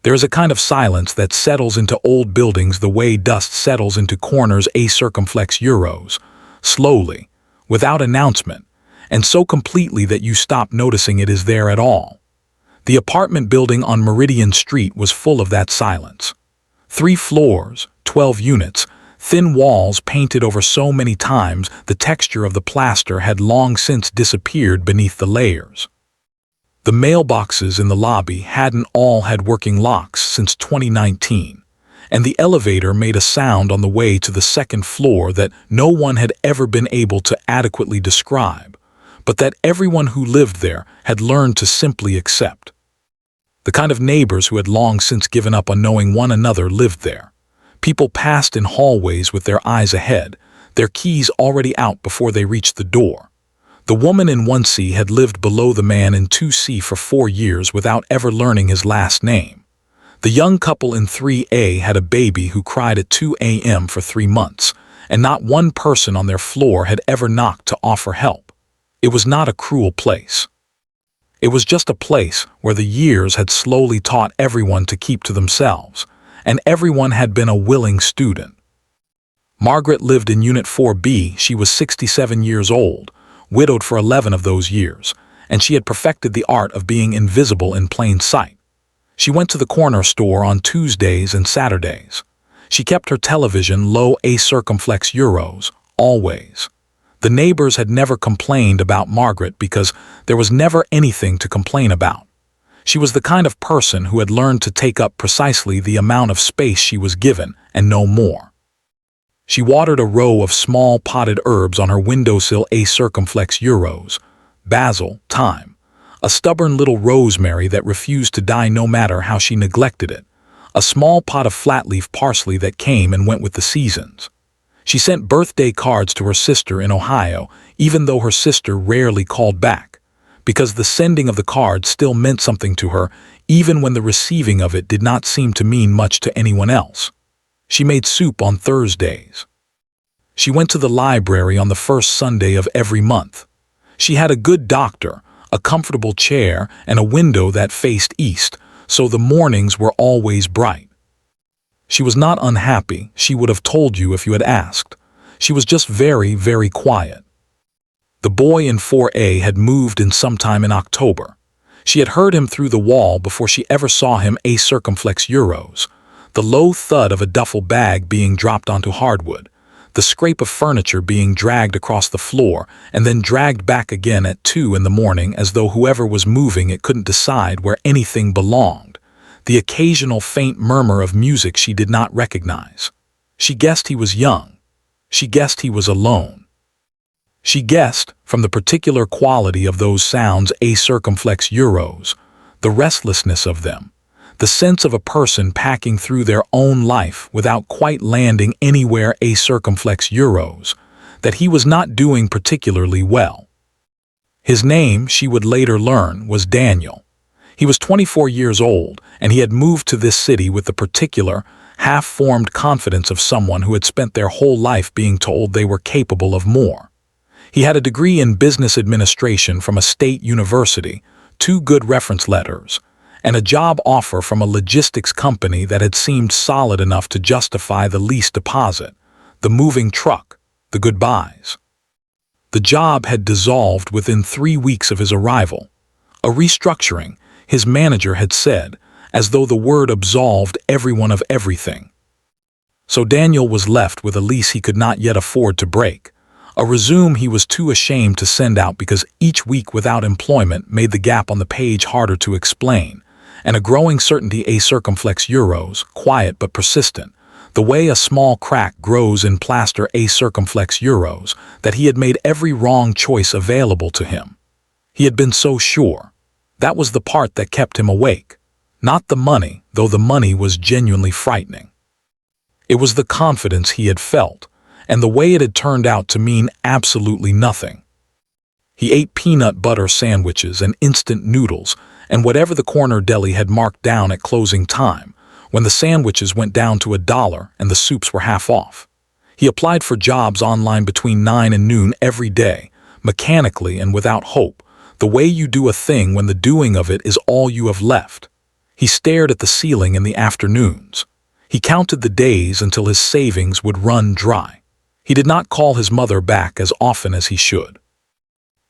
There is a kind of silence that settles into old buildings the way dust settles into corners a circumflex euros, slowly, without announcement, and so completely that you stop noticing it is there at all. The apartment building on Meridian Street was full of that silence. 3 floors, 12 units, thin walls painted over so many times the texture of the plaster had long since disappeared beneath the layers. The mailboxes in the lobby hadn't all had working locks since 2019, and the elevator made a sound on the way to the second floor that no one had ever been able to adequately describe, but that everyone who lived there had learned to simply accept. The kind of neighbors who had long since given up on knowing one another lived there. People passed in hallways with their eyes ahead, their keys already out before they reached the door. The woman in 1C had lived below the man in 2C for 4 years without ever learning his last name. The young couple in 3A had a baby who cried at 2 a.m. for 3 months, and not one person on their floor had ever knocked to offer help. It was not a cruel place. It was just a place where the years had slowly taught everyone to keep to themselves, and everyone had been a willing student. Margaret lived in Unit 4B. She was 67 years old, widowed for 11 of those years, and she had perfected the art of being invisible in plain sight. She went to the corner store on Tuesdays and Saturdays. She kept her television low a circumflex euros, always. The neighbors had never complained about Margaret because there was never anything to complain about. She was the kind of person who had learned to take up precisely the amount of space she was given and no more. She watered a row of small potted herbs on her windowsill a circumflex euros, basil, thyme, a stubborn little rosemary that refused to die no matter how she neglected it, a small pot of flat-leaf parsley that came and went with the seasons. She sent birthday cards to her sister in Ohio, even though her sister rarely called back, because the sending of the card still meant something to her, even when the receiving of it did not seem to mean much to anyone else. She made soup on Thursdays. She went to the library on the first Sunday of every month. She had a good doctor, a comfortable chair, and a window that faced east, so the mornings were always bright. She was not unhappy, she would have told you if you had asked. She was just very, very quiet. The boy in 4A had moved in sometime in October. She had heard him through the wall before she ever saw him a circumflex euros, the low thud of a duffel bag being dropped onto hardwood, the scrape of furniture being dragged across the floor and then dragged back again at 2 in the morning as though whoever was moving it couldn't decide where anything belonged, the occasional faint murmur of music she did not recognize. She guessed he was young. She guessed he was alone. She guessed, from the particular quality of those sounds a circumflex euros, the restlessness of them, the sense of a person packing through their own life without quite landing anywhere a circumflex euros, that he was not doing particularly well. His name, she would later learn, was Daniel. He was 24 years old, and he had moved to this city with the particular, half-formed confidence of someone who had spent their whole life being told they were capable of more. He had a degree in business administration from a state university, 2 good reference letters, and a job offer from a logistics company that had seemed solid enough to justify the lease deposit, the moving truck, the goodbyes. The job had dissolved within 3 weeks of his arrival. A restructuring, his manager had said, as though the word absolved everyone of everything. So Daniel was left with a lease he could not yet afford to break, a resume he was too ashamed to send out because each week without employment made the gap on the page harder to explain, and a growing certainty a circumflex euros, quiet but persistent, the way a small crack grows in plaster a circumflex euros, that he had made every wrong choice available to him. He had been so sure. That was the part that kept him awake. Not the money, though the money was genuinely frightening. It was the confidence he had felt, and the way it had turned out to mean absolutely nothing. He ate peanut butter sandwiches and instant noodles, and whatever the corner deli had marked down at closing time, when the sandwiches went down to $1 and the soups were half off. He applied for jobs online between 9 and noon every day, mechanically and without hope, the way you do a thing when the doing of it is all you have left. He stared at the ceiling in the afternoons. He counted the days until his savings would run dry. He did not call his mother back as often as he should.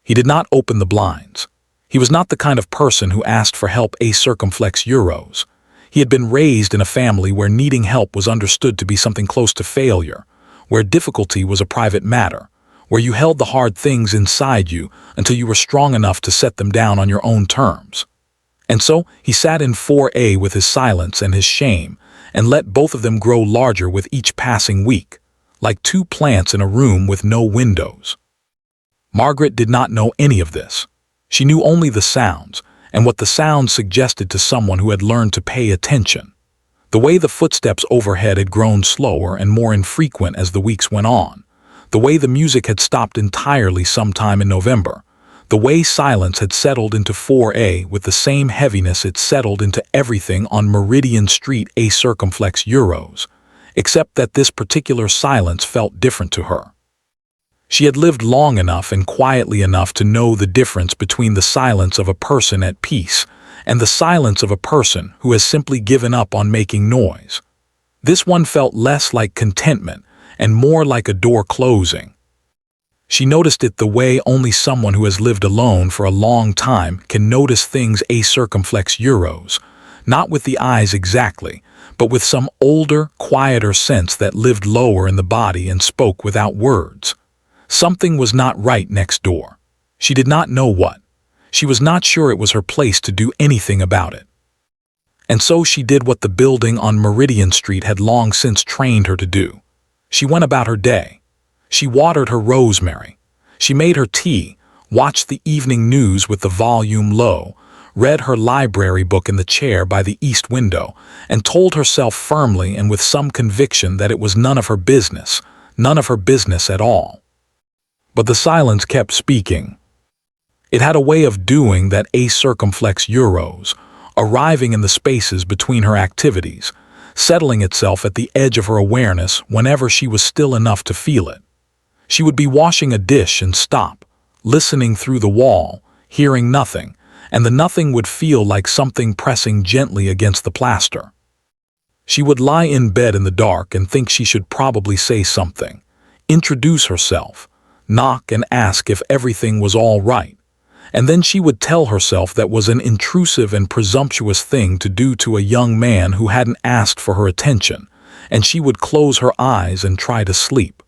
He did not open the blinds. He was not the kind of person who asked for help a circumflex euros. He had been raised in a family where needing help was understood to be something close to failure, where difficulty was a private matter, where you held the hard things inside you until you were strong enough to set them down on your own terms. And so he sat in 4A with his silence and his shame, and let both of them grow larger with each passing week, like two plants in a room with no windows. Margaret did not know any of this. She knew only the sounds, and what the sounds suggested to someone who had learned to pay attention. The way the footsteps overhead had grown slower and more infrequent as the weeks went on. The way the music had stopped entirely sometime in November. The way silence had settled into 4A with the same heaviness it settled into everything on Meridian Street a circumflex euros, except that this particular silence felt different to her. She had lived long enough and quietly enough to know the difference between the silence of a person at peace and the silence of a person who has simply given up on making noise. This one felt less like contentment and more like a door closing. She noticed it the way only someone who has lived alone for a long time can notice things a circumflex euros, not with the eyes exactly, but with some older, quieter sense that lived lower in the body and spoke without words. Something was not right next door. She did not know what. She was not sure it was her place to do anything about it. And so she did what the building on Meridian Street had long since trained her to do. She went about her day. She watered her rosemary. She made her tea, watched the evening news with the volume low, read her library book in the chair by the east window, and told herself firmly and with some conviction that it was none of her business at all. But the silence kept speaking. It had a way of doing that a circumflex euros, arriving in the spaces between her activities, settling itself at the edge of her awareness whenever she was still enough to feel it. She would be washing a dish and stop, listening through the wall, hearing nothing, and the nothing would feel like something pressing gently against the plaster. She would lie in bed in the dark and think she should probably say something, introduce herself, knock and ask if everything was all right, and then she would tell herself that was an intrusive and presumptuous thing to do to a young man who hadn't asked for her attention, and she would close her eyes and try to sleep.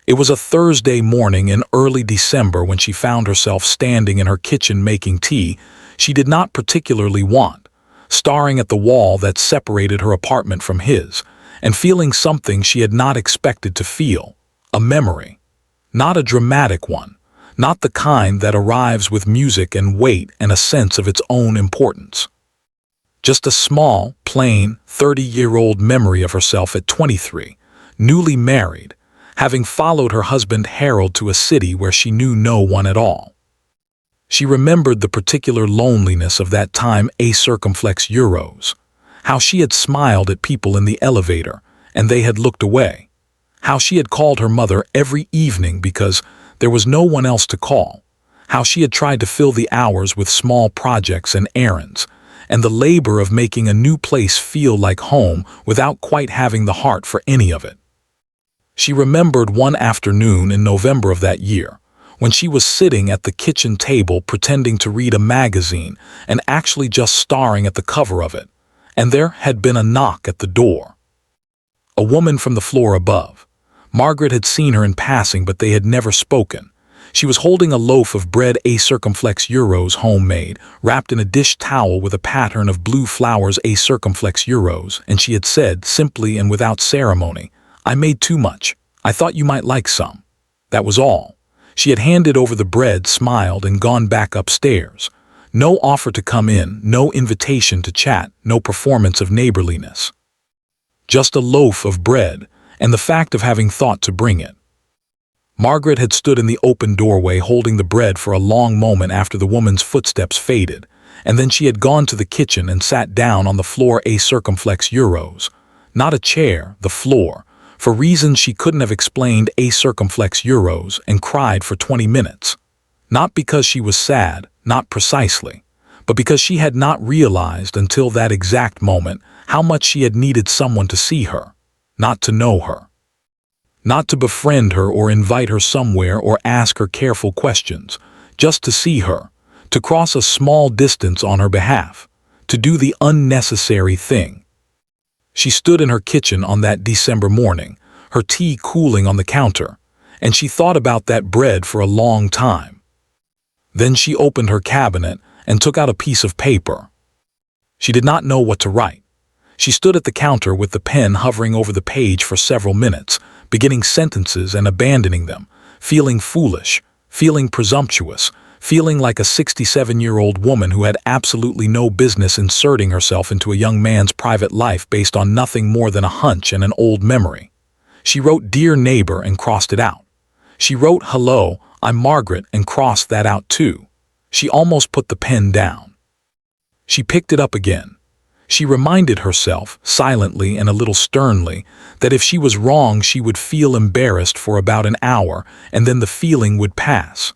It was a Thursday morning in early December when she found herself standing in her kitchen making tea she did not particularly want, staring at the wall that separated her apartment from his, and feeling something she had not expected to feel, a memory. Not a dramatic one, not the kind that arrives with music and weight and a sense of its own importance. Just a small, plain, 30-year-old memory of herself at 23, newly married, having followed her husband Harold to a city where she knew no one at all. She remembered the particular loneliness of that time a circumflex euros, how she had smiled at people in the elevator and they had looked away, how she had called her mother every evening because there was no one else to call, how she had tried to fill the hours with small projects and errands, and the labor of making a new place feel like home without quite having the heart for any of it. She remembered one afternoon in November of that year, when she was sitting at the kitchen table pretending to read a magazine and actually just staring at the cover of it, and there had been a knock at the door. A woman from the floor above. Margaret had seen her in passing, but they had never spoken. She was holding a loaf of bread a circumflex euros homemade, wrapped in a dish towel with a pattern of blue flowers a circumflex euros, and she had said, simply and without ceremony, "I made too much. I thought you might like some." That was all. She had handed over the bread, smiled, and gone back upstairs. No offer to come in, no invitation to chat, no performance of neighborliness. Just a loaf of bread, and the fact of having thought to bring it. Margaret had stood in the open doorway holding the bread for a long moment after the woman's footsteps faded, and then she had gone to the kitchen and sat down on the floor a circumflex euros. Not a chair, the floor, for reasons she couldn't have explained a circumflex euros, and cried for 20 minutes. Not because she was sad, not precisely, but because she had not realized until that exact moment how much she had needed someone to see her, not to know her. Not to befriend her or invite her somewhere or ask her careful questions, just to see her, to cross a small distance on her behalf, to do the unnecessary thing. She stood in her kitchen on that December morning, her tea cooling on the counter, and she thought about that bread for a long time. Then she opened her cabinet and took out a piece of paper. She did not know what to write. She stood at the counter with the pen hovering over the page for several minutes, beginning sentences and abandoning them, feeling foolish, feeling presumptuous, feeling like a 67-year-old woman who had absolutely no business inserting herself into a young man's private life based on nothing more than a hunch and an old memory. She wrote "Dear Neighbor" and crossed it out. She wrote "Hello, I'm Margaret" and crossed that out too. She almost put the pen down. She picked it up again. She reminded herself, silently and a little sternly, that if she was wrong she would feel embarrassed for about an hour and then the feeling would pass.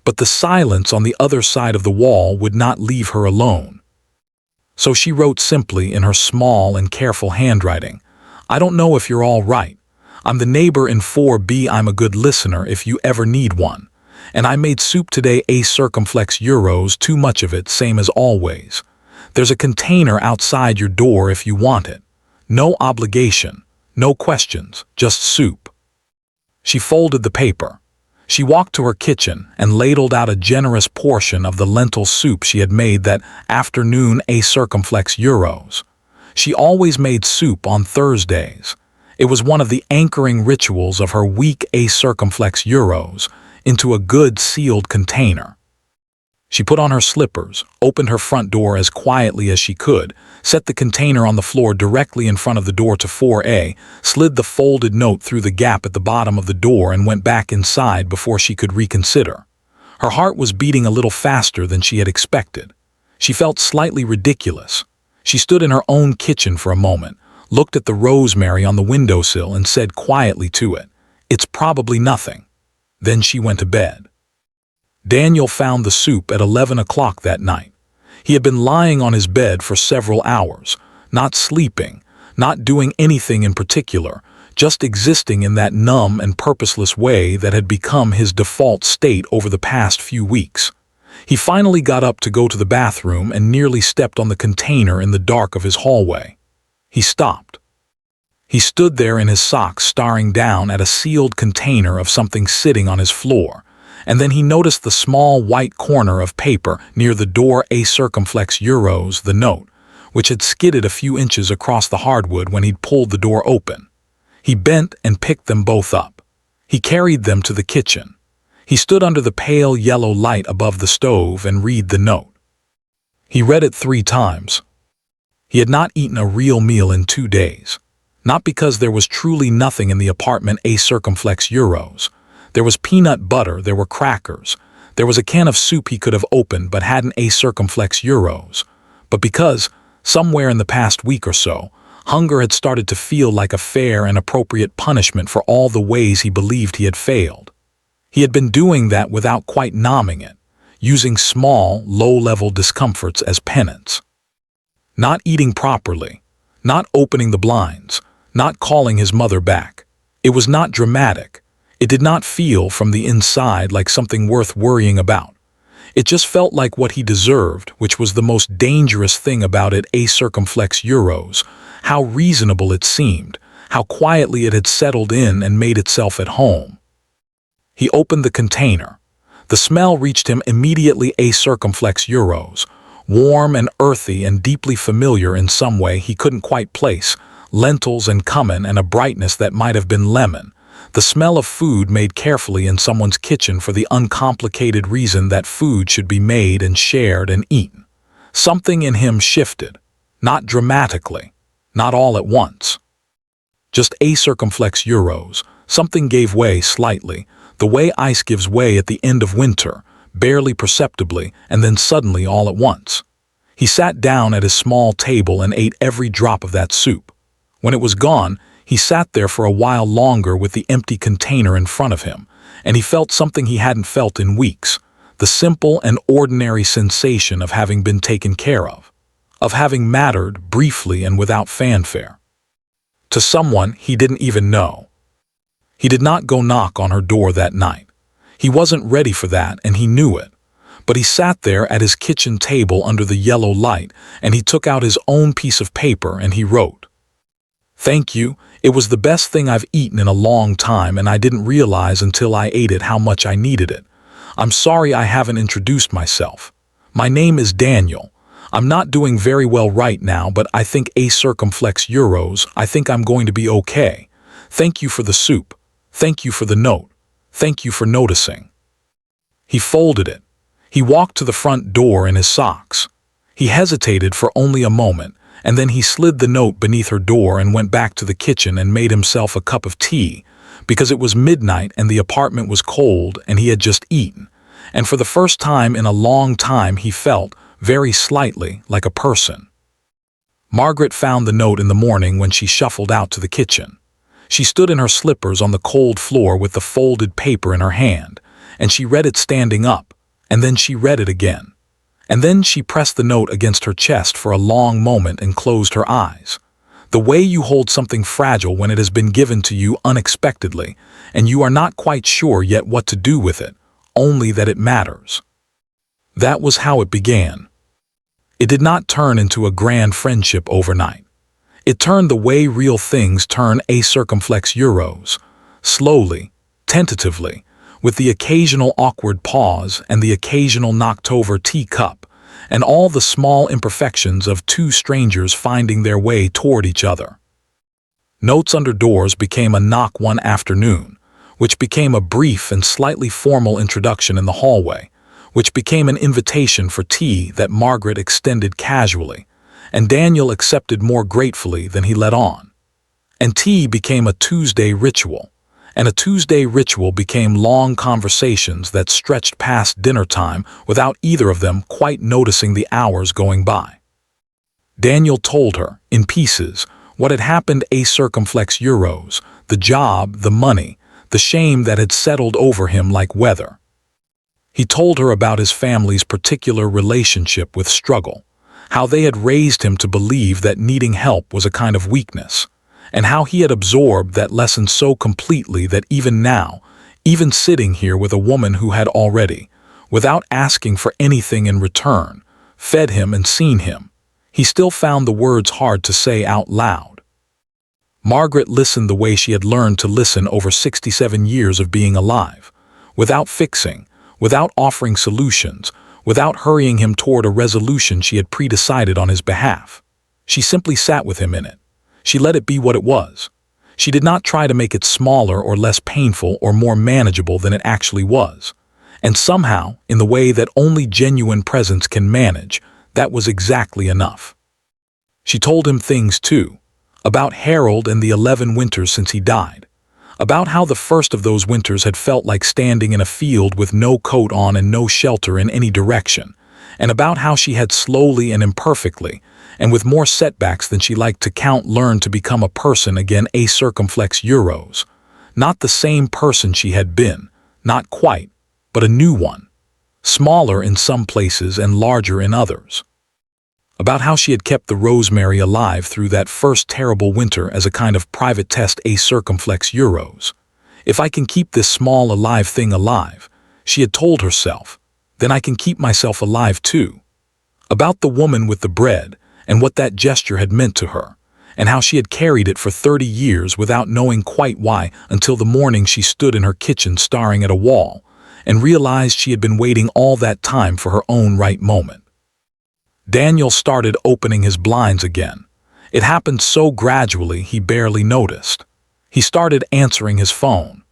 But the silence on the other side of the wall would not leave her alone. So she wrote simply in her small and careful handwriting, "I don't know if you're all right. I'm the neighbor in 4B. I'm a good listener if you ever need one. And I made soup today, a circumflex euros, too much of it, same as always. There's a container outside your door if you want it. No obligation, no questions, just soup." She folded the paper. She walked to her kitchen and ladled out a generous portion of the lentil soup she had made that afternoon, a circumflex euros. She always made soup on Thursdays. It was one of the anchoring rituals of her week, a circumflex euros, into a good sealed container. She put on her slippers, opened her front door as quietly as she could, set the container on the floor directly in front of the door to 4A, slid the folded note through the gap at the bottom of the door and went back inside before she could reconsider. Her heart was beating a little faster than she had expected. She felt slightly ridiculous. She stood in her own kitchen for a moment, looked at the rosemary on the windowsill and said quietly to it, "It's probably nothing." Then she went to bed. Daniel found the soup at 11 o'clock that night. He had been lying on his bed for several hours, not sleeping, not doing anything in particular, just existing in that numb and purposeless way that had become his default state over the past few weeks. He finally got up to go to the bathroom and nearly stepped on the container in the dark of his hallway. He stopped. He stood there in his socks staring down at a sealed container of something sitting on his floor, and then he noticed the small white corner of paper near the door, a circumflex euros, the note, which had skidded a few inches across the hardwood when he'd pulled the door open. He bent and picked them both up. He carried them to the kitchen. He stood under the pale yellow light above the stove and read the note. He read it 3 times. He had not eaten a real meal in 2 days. Not because there was truly nothing in the apartment, a circumflex euros. There was peanut butter, there were crackers. There was a can of soup he could have opened but hadn't, a circumflex euros. But because, somewhere in the past week or so, hunger had started to feel like a fair and appropriate punishment for all the ways he believed he had failed. He had been doing that without quite nomming it, using small, low-level discomforts as penance. Not eating properly, not opening the blinds, not calling his mother back. It was not dramatic. It did not feel from the inside like something worth worrying about. It just felt like what he deserved, which was the most dangerous thing about it, a circumflex euros. How reasonable it seemed, how quietly it had settled in and made itself at home. He opened the container. The smell reached him immediately, a circumflex euros. Warm and earthy and deeply familiar in some way he couldn't quite place, lentils and cumin and a brightness that might have been lemon. The smell of food made carefully in someone's kitchen for the uncomplicated reason that food should be made and shared and eaten. Something in him shifted, not dramatically, not all at once. Just a circumflex euros, something gave way slightly, the way ice gives way at the end of winter, barely perceptibly and then suddenly all at once. He sat down at his small table and ate every drop of that soup. When it was gone, he sat there for a while longer with the empty container in front of him, and he felt something he hadn't felt in weeks, the simple and ordinary sensation of having been taken care of having mattered briefly and without fanfare. To someone he didn't even know. He did not go knock on her door that night. He wasn't ready for that, and he knew it. But he sat there at his kitchen table under the yellow light, and he took out his own piece of paper and he wrote, "Thank you. It was the best thing I've eaten in a long time, and I didn't realize until I ate it how much I needed it. I'm sorry I haven't introduced myself. My name is Daniel. I'm not doing very well right now, but I think a circumflex euros. I think I'm going to be okay. Thank you for the soup. Thank you for the note. Thank you for noticing." He folded it. He walked to the front door in his socks. He hesitated for only a moment, and then he slid the note beneath her door and went back to the kitchen and made himself a cup of tea, because it was midnight and the apartment was cold and he had just eaten. And for the first time in a long time he felt, very slightly, like a person. Margaret found the note in the morning when she shuffled out to the kitchen. She stood in her slippers on the cold floor with the folded paper in her hand, and she read it standing up, and then she read it again. And then she pressed the note against her chest for a long moment and closed her eyes. The way you hold something fragile when it has been given to you unexpectedly, and you are not quite sure yet what to do with it, only that it matters. That was how it began. It did not turn into a grand friendship overnight. It turned the way real things turn a circumflex euros, slowly, tentatively, with the occasional awkward pause and the occasional knocked-over teacup, and all the small imperfections of two strangers finding their way toward each other. Notes under doors became a knock one afternoon, which became a brief and slightly formal introduction in the hallway, which became an invitation for tea that Margaret extended casually, and Daniel accepted more gratefully than he let on. And tea became a Tuesday ritual, and a Tuesday ritual became long conversations that stretched past dinner time without either of them quite noticing the hours going by. Daniel told her, in pieces, what had happened a circumflex euros, the job, the money, the shame that had settled over him like weather. He told her about his family's particular relationship with struggle, how they had raised him to believe that needing help was a kind of weakness, and how he had absorbed that lesson so completely that even now, even sitting here with a woman who had already, without asking for anything in return, fed him and seen him, he still found the words hard to say out loud. Margaret listened the way she had learned to listen over 67 years of being alive, without fixing, without offering solutions, without hurrying him toward a resolution she had pre-decided on his behalf. She simply sat with him in it. She let it be what it was. She did not try to make it smaller or less painful or more manageable than it actually was. And somehow, in the way that only genuine presence can manage, that was exactly enough. She told him things, too, about Harold and the 11 winters since he died, about how the first of those winters had felt like standing in a field with no coat on and no shelter in any direction, and about how she had slowly and imperfectly, and with more setbacks than she liked to count, learned to become a person again, a circumflex euros, not the same person she had been, not quite, but a new one, smaller in some places and larger in others. About how she had kept the rosemary alive through that first terrible winter as a kind of private test, a circumflex euros. If I can keep this small alive thing alive, she had told herself, then I can keep myself alive too. About the woman with the bread and what that gesture had meant to her, and how she had carried it for 30 years without knowing quite why, until the morning she stood in her kitchen staring at a wall and realized she had been waiting all that time for her own right moment. Daniel started opening his blinds again. It happened so gradually he barely noticed. He started answering his phone.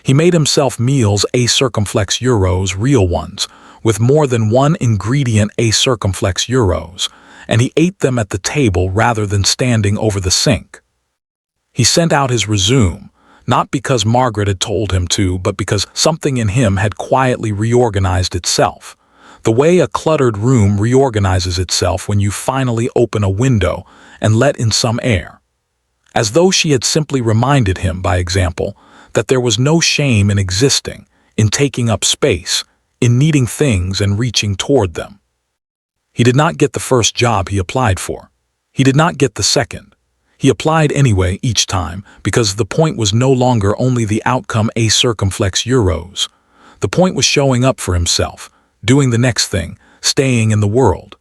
He made himself meals, a circumflex euros, real ones, with more than one ingredient, a circumflex euros, and he ate them at the table rather than standing over the sink. He sent out his resume, not because Margaret had told him to, but because something in him had quietly reorganized itself. The way a cluttered room reorganizes itself when you finally open a window and let in some air. As though she had simply reminded him, by example, that there was no shame in existing, in taking up space, in needing things and reaching toward them. He did not get the first job he applied for. He did not get the second. He applied anyway each time because the point was no longer only the outcome a circumflex euros. The point was showing up for himself, doing the next thing, staying in the world.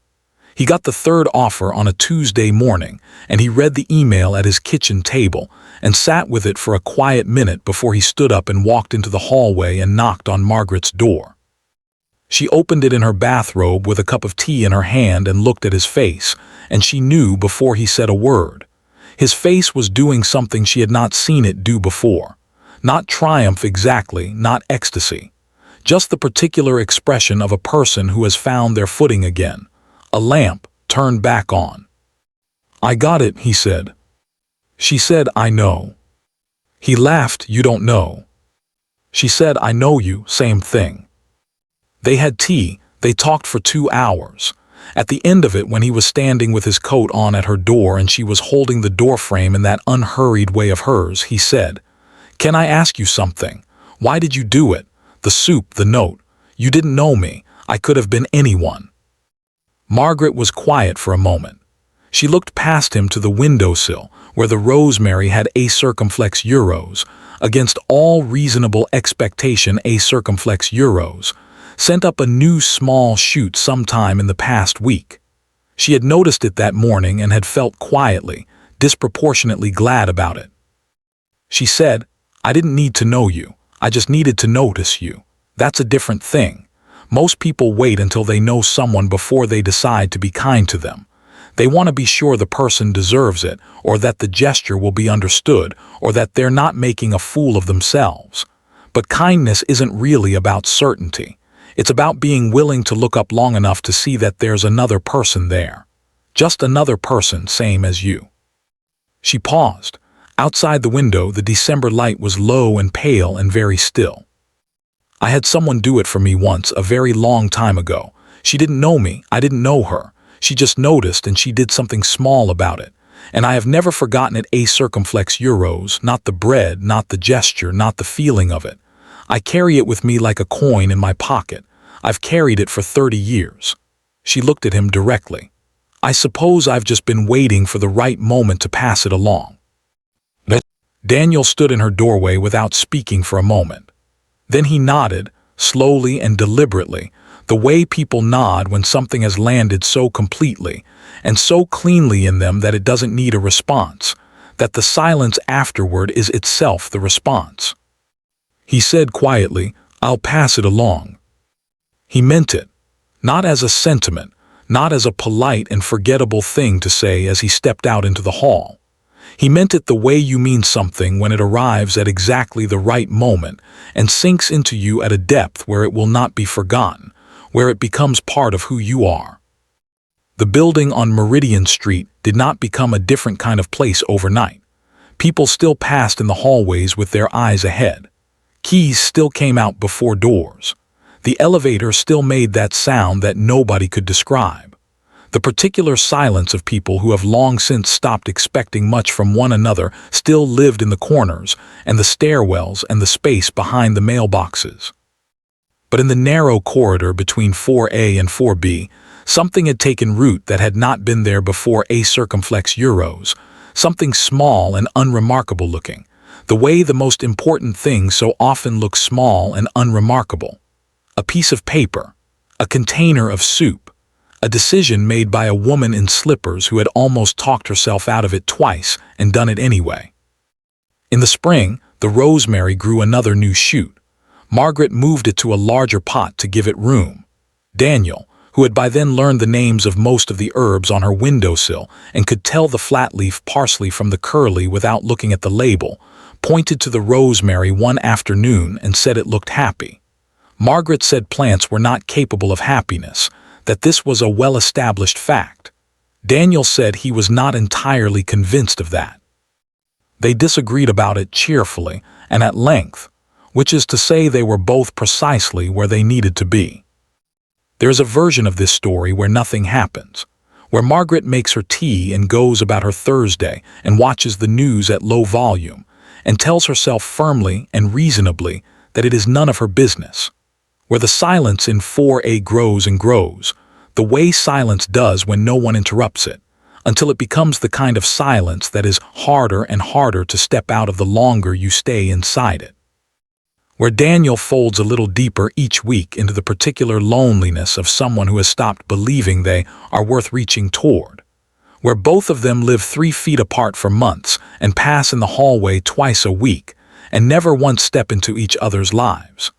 He got the third offer on a Tuesday morning, and he read the email at his kitchen table and sat with it for a quiet minute before he stood up and walked into the hallway and knocked on Margaret's door. She opened it in her bathrobe with a cup of tea in her hand and looked at his face, and she knew before he said a word. His face was doing something she had not seen it do before. Not triumph exactly, not ecstasy. Just the particular expression of a person who has found their footing again. A lamp turned back on. "I got it," he said. She said, "I know." He laughed, "You don't know." She said, "I know you, same thing." They had tea. They talked for 2 hours. At the end of it, when he was standing with his coat on at her door and she was holding the doorframe in that unhurried way of hers, he said, "Can I ask you something? Why did you do it? The soup, the note. You didn't know me. I could have been anyone." Margaret was quiet for a moment. She looked past him to the windowsill, where the rosemary had a circumflex euros, against all reasonable expectation a circumflex euros, sent up a new small shoot sometime in the past week. She had noticed it that morning and had felt quietly, disproportionately glad about it. She said, "I didn't need to know you. I just needed to notice you. That's a different thing. Most people wait until they know someone before they decide to be kind to them. They want to be sure the person deserves it, or that the gesture will be understood, or that they're not making a fool of themselves. But kindness isn't really about certainty. It's about being willing to look up long enough to see that there's another person there. Just another person, same as you." She paused. Outside the window, the December light was low and pale and very still. "I had someone do it for me once, a very long time ago. She didn't know me, I didn't know her. She just noticed and she did something small about it. And I have never forgotten it a circumflex euros, not the bread, not the gesture, not the feeling of it. I carry it with me like a coin in my pocket. I've carried it for 30 years. She looked at him directly. "I suppose I've just been waiting for the right moment to pass it along." Daniel stood in her doorway without speaking for a moment. Then he nodded, slowly and deliberately, the way people nod when something has landed so completely and so cleanly in them that it doesn't need a response, that the silence afterward is itself the response. He said quietly, "I'll pass it along." He meant it, not as a sentiment, not as a polite and forgettable thing to say as he stepped out into the hall. He meant it the way you mean something when it arrives at exactly the right moment and sinks into you at a depth where it will not be forgotten, where it becomes part of who you are. The building on Meridian Street did not become a different kind of place overnight. People still passed in the hallways with their eyes ahead. Keys still came out before doors. The elevator still made that sound that nobody could describe. The particular silence of people who have long since stopped expecting much from one another still lived in the corners and the stairwells and the space behind the mailboxes. But in the narrow corridor between 4A and 4B, something had taken root that had not been there before a circumflex euros, something small and unremarkable looking, the way the most important things so often look small and unremarkable. A piece of paper, a container of soup, a decision made by a woman in slippers who had almost talked herself out of it twice and done it anyway. In the spring, the rosemary grew another new shoot. Margaret moved it to a larger pot to give it room. Daniel, who had by then learned the names of most of the herbs on her windowsill and could tell the flat-leaf parsley from the curly without looking at the label, pointed to the rosemary one afternoon and said it looked happy. Margaret said plants were not capable of happiness, that this was a well-established fact. Daniel said he was not entirely convinced of that. They disagreed about it cheerfully and at length, which is to say they were both precisely where they needed to be. There is a version of this story where nothing happens, where Margaret makes her tea and goes about her Thursday and watches the news at low volume and tells herself firmly and reasonably that it is none of her business. where the silence in 4a grows and grows, the way silence does when no one interrupts it, until it becomes the kind of silence that is harder and harder to step out of the longer you stay inside it. Where Daniel folds a little deeper each week into the particular loneliness of someone who has stopped believing they are worth reaching toward. Where both of them live 3 feet apart for months and pass in the hallway twice a week and never once step into each other's lives.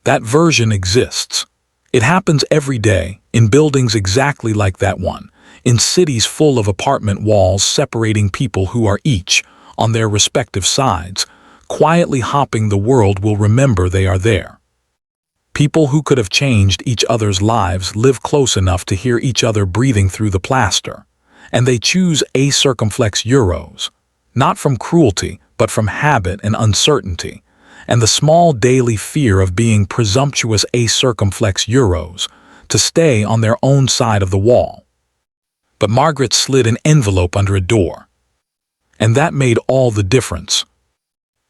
That version exists. It happens every day, in buildings exactly like that one, in cities full of apartment walls separating people who are each, on their respective sides, quietly hopping. The world will remember they are there. People who could have changed each other's lives live close enough to hear each other breathing through the plaster, and they choose acircumflex euros, not from cruelty, but from habit and uncertainty, and the small daily fear of being presumptuous acircumflex euros, to stay on their own side of the wall. But Margaret slid an envelope under a door, and that made all the difference.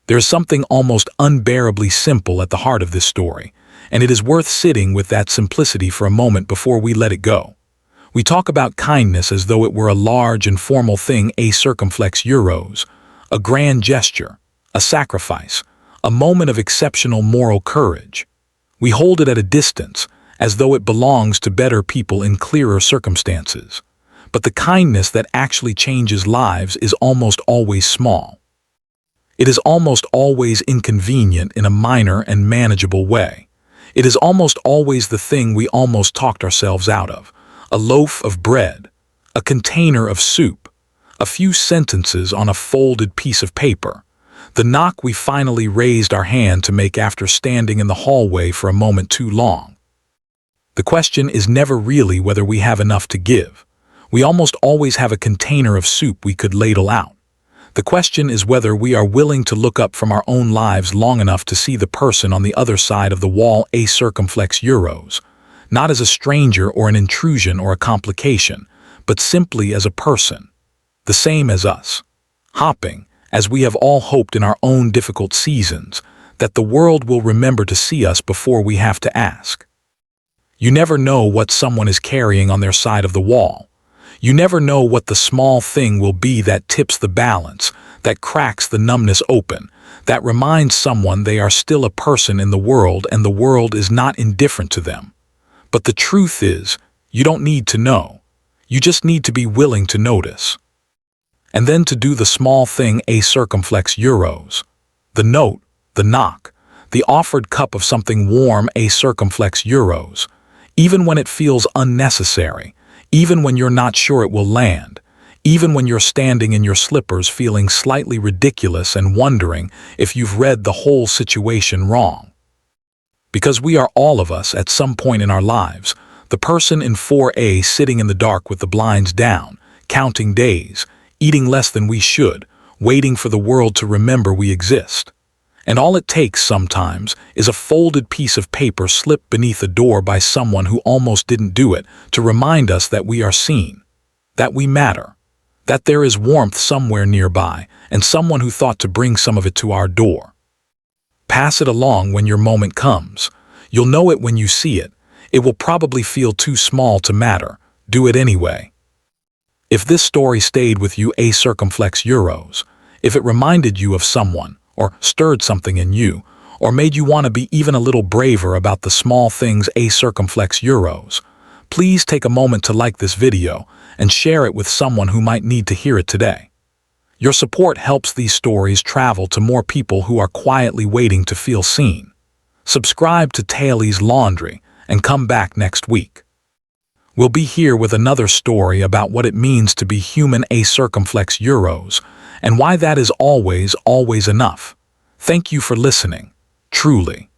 There's something almost unbearably simple at the heart of this story, and it is worth sitting with that simplicity for a moment before we let it go. We talk about kindness as though it were a large and formal thing, acircumflex euros, a grand gesture, a sacrifice, a moment of exceptional moral courage. We hold it at a distance, as though it belongs to better people in clearer circumstances. But the kindness that actually changes lives is almost always small. It is almost always inconvenient in a minor and manageable way. It is almost always the thing we almost talked ourselves out of. A loaf of bread, a container of soup, a few sentences on a folded piece of paper, the knock we finally raised our hand to make after standing in the hallway for a moment too long. The question is never really whether we have enough to give. We almost always have a container of soup we could ladle out. The question is whether we are willing to look up from our own lives long enough to see the person on the other side of the wall acircumflex euros, not as a stranger or an intrusion or a complication, but simply as a person, the same as us, hopping, as we have all hoped in our own difficult seasons, that the world will remember to see us before we have to ask. You never know what someone is carrying on their side of the wall. You never know what the small thing will be that tips the balance, that cracks the numbness open, that reminds someone they are still a person in the world and the world is not indifferent to them. But the truth is, you don't need to know. You just need to be willing to notice. And then to do the small thing acircumflex euros. The note, the knock, the offered cup of something warm acircumflex euros, even when it feels unnecessary, even when you're not sure it will land, even when you're standing in your slippers feeling slightly ridiculous and wondering if you've read the whole situation wrong. Because we are all of us at some point in our lives, the person in 4A sitting in the dark with the blinds down, counting days, eating less than we should, waiting for the world to remember we exist. And all it takes sometimes is a folded piece of paper slipped beneath a door by someone who almost didn't do it to remind us that we are seen, that we matter, that there is warmth somewhere nearby and someone who thought to bring some of it to our door. Pass it along when your moment comes. You'll know it when you see it. It will probably feel too small to matter. Do it anyway. If this story stayed with you acircumflex euros, if it reminded you of someone, or stirred something in you, or made you want to be even a little braver about the small things acircumflex euros, please take a moment to like this video and share it with someone who might need to hear it today. Your support helps these stories travel to more people who are quietly waiting to feel seen. Subscribe to Taylor's Laundry and come back next week. We'll be here with another story about what it means to be human acircumflex euros and why that is always enough. Thank you for listening, truly.